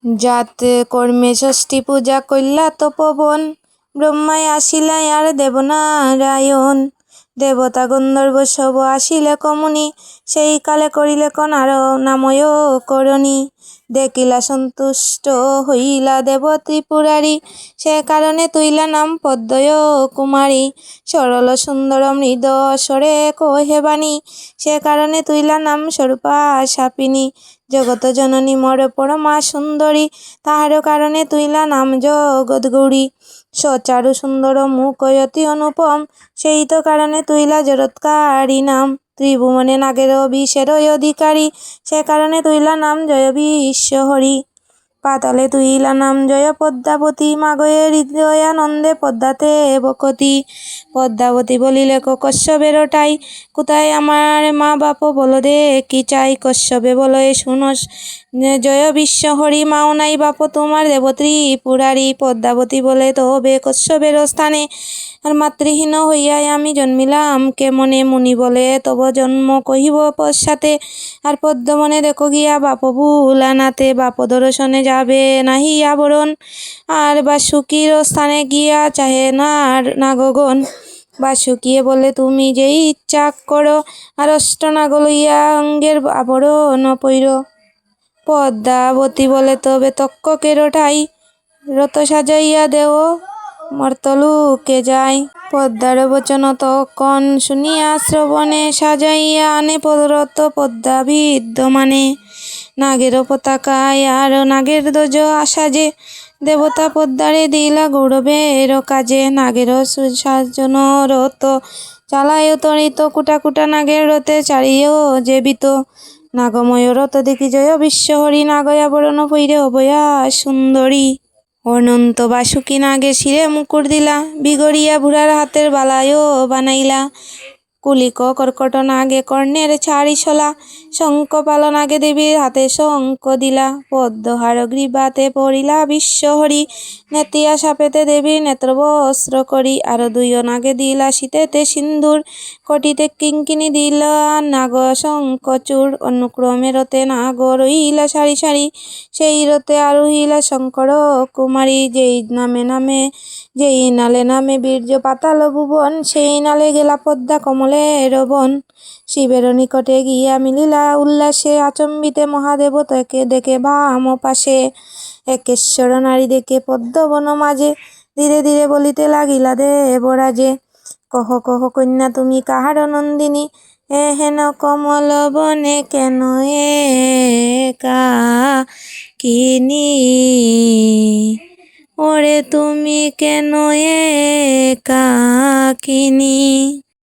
জাত কর্মে ষষ্ঠী পূজা কইলা তপবন, ব্রহ্মায় আসিলা আর দেবনারায়ণ। দেবতা গন্ধর্ব সব আসিলে কমুনি, সেই কালে করিলে কণার নাময় করণী। দেখিলা সন্তুষ্ট হইলা দেব ত্রিপুরারি, সে কারণে তুইলা নাম পদ্ময় কুমারী। সরল সুন্দর মৃদ স্বরে কহে বাণী, সে কারণে তুইলা নাম স্বরূপা সাপিনী। জগত জননী মর পরমা সুন্দরী, তাহার কারণে তুইলা নাম জগৎগৌরী। সচারু সুন্দর মুখ অতি অনুপম, সেই তো কারণে তুইলা জগৎকারী নাম। ত্রিভুবনে নাগের বিষের অধিকারী, সে কারণে তুইলা নাম জয় বিশ্বহরি। পাতালে তুইলা নাম জয় পদ্মাবতী, মাগয়ে হৃদয়ানন্দে পদ্মাতে বকতি। পদ্মাবতী বলিলে কশ্যপের ঠাই, কোথায় আমার মা বাপ বল দেখি চাই। কশ্যপে বলয়ে শুনস জয় বিশ্বহরি, মাও নাই বাপ তোমার দেব ত্রিপুরারি। পদ্মাবতী বলে তবে কশ্যপের স্থানে, আর মাতৃহীন হইয়াই আমি জন্মিলাম কেমনে। মুনি বলে তব জন্ম কহিব পশ্চাতে, আর পদ্মবনে দেখো গিয়া বাপ ভুলানাতে। বাপ দর্শনে যাবে নাহি আবরণ, আর বাসুকীর স্থানে গিয়া চাহে না গগন। বাসুকিয়ে বলে তুমি যেই ইচ্ছা করো, আর অষ্টনাগ লইয়া অঙ্গের আবরণ পৈর। পদ্মাবতী বলে তবে তক্ষকের ঠাই, রথ সাজাইয়া দেও মর্তলোকে যাই। পদ্মার বচন তখন শুনিয়া শ্রবণে, সাজাইয়া আনে রথ পদ্মা বিদ্যমানে। নাগের পতাকায় আর নাগের ধ্বজ সাজে, দেবতা পদ্মারে দিলা গৌরবের কাজে। নাগের সাজন রথ চালায় তরিত, কুটা কুটা নাগের রথে চারিও জীবিত। নাগময় রথ দেখি জয় বিশ্বহরি, নাগয়া বরণ পৈরে অভয়া সুন্দরী। অনন্ত বাসুকি নাগে শিরে মুকুট দিলা, বিগড়িয়া বুড়ার হাতের বালায়ও বানাইলা। কুলিক কর্কট নাগে কর্ণের ছাড়ি ছলা, শঙ্খ পাল নাগে দেবীর হাতে শঙ্খ দিলা। পদ্মহার গ্রীবাতে পড়িলা বিশ্বহরি, নেতিয়া সাপেতে দেবীর নেত্র বস্ত্র করি। আর দুইও নাগে দিলা শীতেতে সিন্দুর, কটিতে কিঙ্কিনি দিলা নাগ শঙ্খ চূড়। অনুক্রমে রতে নাগ রহিলা সারি সারি, সেই রতে আরোহিলা শঙ্কর কুমারী। যেই নালে নামে বীর্য পাতাল ভুবন, সেই নালে গেলা পদ্মা কমলের বন। শিবের নিকটে গিয়া মিলিলা উল্লাসে, আচম্বিতে মহাদেব তাকে দেখে বাম পাশে। একেশ্বর নারী দেখে পদ্মবন মাঝে, ধীরে ধীরে বলিতে লাগিলা দেবরাজে। কহ কহ কন্যা তুমি কাহার নন্দিনী, হেন কমল বনে কেন একাকিনী। ওরে তুমি কেন একাকিনী।